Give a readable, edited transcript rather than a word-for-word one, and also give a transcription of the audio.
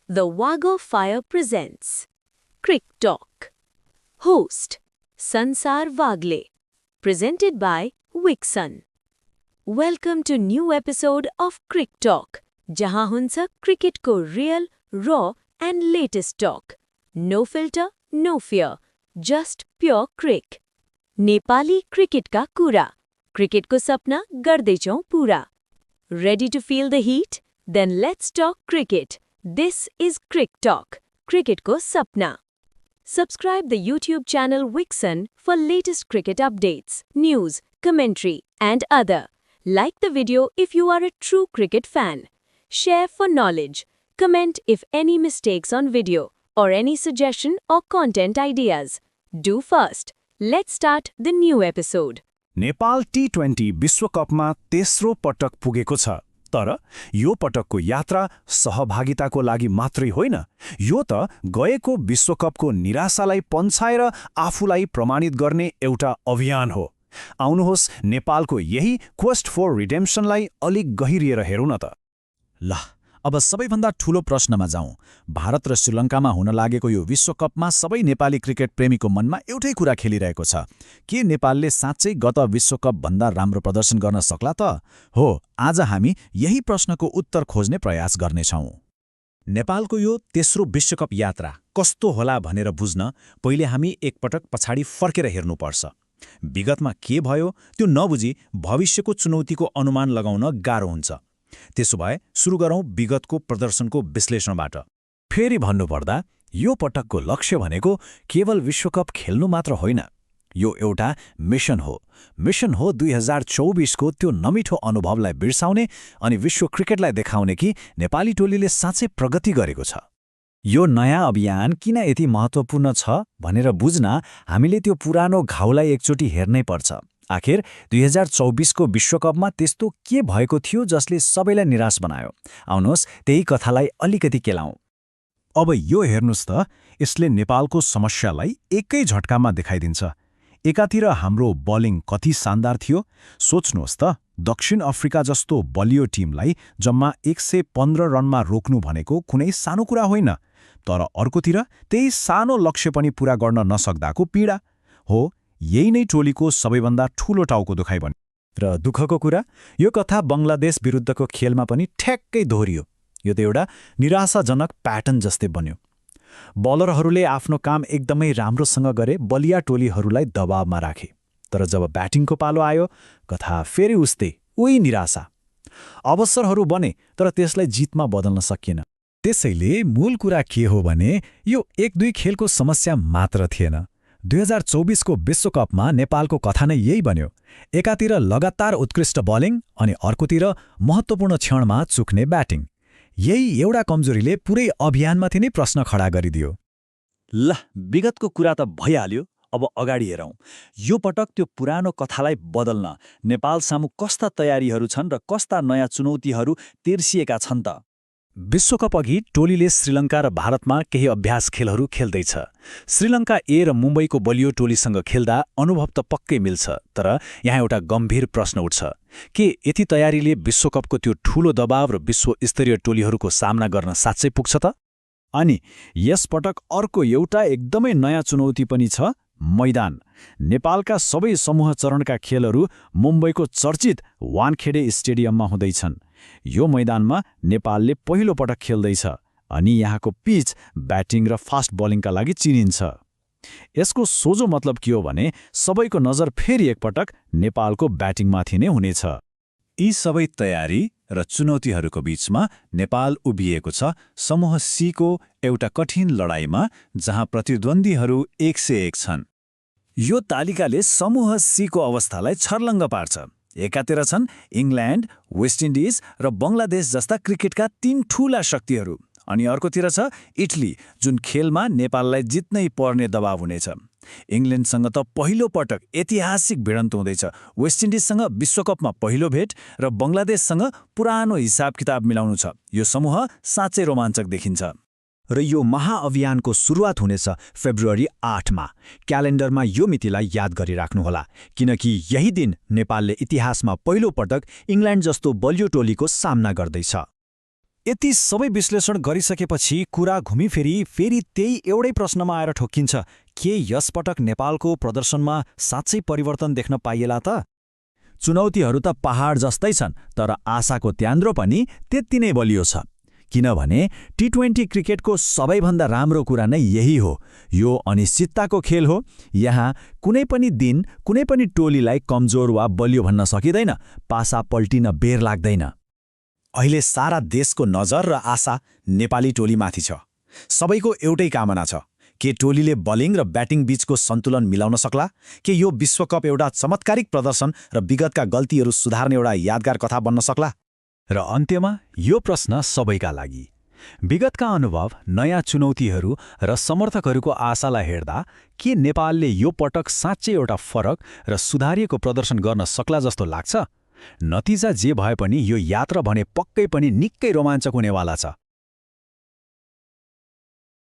The Wago Fire presents Crick Talk. Host Sansar Vagle. Presented by Wixon. Welcome to new episode of Crick Talk, जहां हुन्छ cricket को real, raw and latest talk. No filter, no fear, just pure crick. Nepali cricket का कुरा, cricket को सपना गर्दैछौं पूरा. Ready to feel the heat? Then let's talk cricket. This is Crick Talk, cricket ko sapna. Subscribe the YouTube channel Wixon for latest cricket updates, news, commentary and other. Like the video if you are a true cricket fan. Share for knowledge. Comment if any mistakes on video or any suggestion or content ideas. Do first. Let's start the new episode. Nepal T20 विश्वकपमा तेस्रो पटक पुगेको छ। तर यो पटकको यात्रा सहभागिताको लागि मात्रै होइन, यो त गएको विश्वकपको निराशालाई पन्छाएर आफूलाई प्रमाणित गर्ने एउटा अभियान हो। आउनुहोस् नेपालको यही क्वेस्ट फर रिडेम्पसनलाई अलिक गहिरिएर हेरौँ न त। ल अब सबैभन्दा ठूलो प्रश्नमा जाउँ। भारत र श्रीलङ्कामा हुन लागेको यो विश्वकपमा सबै नेपाली क्रिकेट प्रेमीको मनमा एउटै कुरा खेलिरहेको छ। के नेपालले साँच्चै गत विश्वकप भन्दा राम्रो प्रदर्शन गर्न सक्ला त? हो, आज हामी यही प्रश्नको उत्तर खोज्ने प्रयास गर्नेछौँ। नेपालको यो तेस्रो विश्वकप यात्रा कस्तो होला भनेर बुझ्न पहिले हामी एकपटक पछाडि फर्केर हेर्नुपर्छ। विगतमा के भयो त्यो नबुझी भविष्यको चुनौतीको अनुमान लगाउन गाह्रो हुन्छ। त्यसो भए सुरु गरौँ विगतको प्रदर्शनको विश्लेषणबाट। फेरि भन्नुपर्दा यो पटकको लक्ष्य भनेको केवल विश्वकप खेल्नु मात्र होइन, यो एउटा मिशन हो। मिशन हो 2024 को त्यो नमिठो अनुभवलाई बिर्साउने अनि विश्व क्रिकेटलाई देखाउने कि नेपाली टोलीले साँच्चै प्रगति गरेको छ। यो नयाँ अभियान किन यति महत्त्वपूर्ण छ भनेर बुझ्न हामीले त्यो पुरानो घाउलाई एकचोटि हेर्नै पर्छ। आखिर 2024 को विश्वकपमा त्यस्तो के भएको थियो जसले सबैलाई निराश बनायो? आउनुहोस् त्यही कथालाई अलिकति केलाउँ। अब यो हेर्नुस् त, यसले नेपालको समस्यालाई एकै झट्कामा देखाइदिन्छ। एकातिर हाम्रो बलिङ कति शानदार थियो, सोच्नुहोस् त, दक्षिण अफ्रिका जस्तो बलियो टिमलाई जम्मा 115 रनमा रोक्नु भनेको कुनै सानो कुरा होइन। तर अर्कोतिर त्यही सानो लक्ष्य पनि पूरा गर्न नसक्दाको पीडा हो। यही नै टोलीको सबैभन्दा ठूलो टाउको दुखाइ बन्यो। र दुःखको कुरा, यो कथा बङ्गलादेश विरुद्धको खेलमा पनि ठ्याक्कै दोहोरियो। यो त एउटा निराशाजनक प्याटर्न जस्तै बन्यो। बलरहरूले आफ्नो काम एकदमै राम्रोसँग गरे, बलिया टोलीहरूलाई दबावमा राखे। तर जब ब्याटिङको पालो आयो, कथा फेरि उस्तै, उही निराशा। अवसरहरू बने तर त्यसलाई जितमा बदल्न सकिएन। त्यसैले मूल कुरा के हो भने यो 1-2 खेलको समस्या मात्र थिएन। 2024 को विश्वकपमा नेपालको कथा नै यही बन्यो। एकातिर लगातार उत्कृष्ट बलिङ अनि अर्कोतिर महत्त्वपूर्ण क्षणमा चुक्ने ब्याटिङ। यही एउटा कमजोरीले पुरै अभियानमाथि नै प्रश्न खडा गरिदियो। ल विगतको कुरा त भइहाल्यो, अब अगाडि हेरौँ। यो पटक त्यो पुरानो कथालाई बदल्न नेपाल सामु कस्ता तयारीहरू छन् र कस्ता नयाँ चुनौतीहरू तेर्सिएका छन् त? विश्वकप अघि टोलीले श्रीलङ्का र भारतमा केही अभ्यास खेलहरू खेल्दैछ। श्रीलङ्का ए र मुम्बईको बलियो टोलीसँग खेल्दा अनुभव त पक्कै मिल्छ, तर यहाँ एउटा गम्भीर प्रश्न उठ्छ। के यति तयारीले विश्वकपको त्यो ठूलो दबाव र विश्वस्तरीय टोलीहरूको सामना गर्न साँच्चै पुग्छ त? अनि यसपटक अर्को एउटा एकदमै नयाँ चुनौती पनि छ, मैदान। नेपालका सबै समूह चरणका खेलहरू मुम्बईको चर्चित वानखेडे स्टेडियममा हुँदैछन्। यो मैदानमा नेपालले पहिलो पटक खेल्दैछ अनि यहाँको पिच ब्याटिङ र फास्ट बलिङका लागि चिनिन्छ। यसको सोझो मतलब के हो भने सबैको नजर फेरि एकपटक नेपालको ब्याटिङमाथि नै हुनेछ। यी सबै तयारी र चुनौतीहरूको बीचमा नेपाल उभिएको छ समूह सी को एउटा कठिन लडाईँमा, जहाँ प्रतिद्वन्द्वीहरू 101 छन्। यो तालिकाले समूह सी को अवस्थालाई छर्लङ्ग पार्छ। एकातिर छन् इङ्ल्यान्ड, वेस्ट इन्डिज र बङ्गलादेश जस्ता क्रिकेटका 3 ठूला शक्तिहरू, अनि अर्कोतिर छ इटली, जुन खेलमा नेपाललाई जित्नै पर्ने दबाव हुनेछ। इङ्ल्यान्डसँग त पहिलो पटक ऐतिहासिक भिडन्त हुँदैछ, वेस्ट इन्डिजसँग विश्वकपमा पहिलो भेट र बङ्गलादेशसँग पुरानो हिसाब किताब मिलाउनु छ। यो समूह साँच्चै रोमाञ्चक देखिन्छ। र यो महाअभियानको सुरुवात हुनेछ फेब्रुअरी 8 मा। क्यालेन्डरमा यो मितिलाई याद गरिराख्नुहोला, किनकि यही दिन नेपालले इतिहासमा पहिलो पटक इङ्ल्यान्ड जस्तो बलियो टोलीको सामना गर्दैछ। यति सबै विश्लेषण गरिसकेपछि कुरा घुमिफेरी फेरि त्यही एउटै प्रश्नमा आएर ठोक्किन्छ, के यसपटक नेपालको प्रदर्शनमा साँच्चै परिवर्तन देख्न पाइएला त? चुनौतीहरू त पहाड जस्तै छन्, तर आशाको त्यान्द्रो पनि त्यति नै बलियो छ। किनभने टी20 क्रिकेटको सबैभन्दा राम्रो कुरा नै यही हो, यो अनिश्चितताको खेल हो। यहाँ कुनै पनि दिन कुनै पनि टोलीलाई कमजोर वा बलियो भन्न सकिँदैन, पासा पल्टिन बेर लाग्दैन। अहिले सारा देशको नजर र आशा नेपाली टोलीमाथि छ। सबैको एउटै कामना छ, के टोलीले बलिङ र ब्याटिङ बीचको सन्तुलन मिलाउन सक्ला, के यो विश्वकप एउटा चमत्कारिक प्रदर्शन र विगतका गल्तीहरू सुधार्ने एउटा यादगार कथा बन्न सक्ला। र अन्त्यमा यो प्रश्न सबैका लागि, विगतका अनुभव, नयाँ चुनौतीहरू र समर्थकहरूको आशालाई हेर्दा के नेपालले यो पटक साँच्चै एउटा फरक र सुधारिएको प्रदर्शन गर्न सक्ला जस्तो लाग्छ? नतिजा जे भए पनि यो यात्रा भने पक्कै पनि निकै रोमाञ्चक हुनेवाला छ।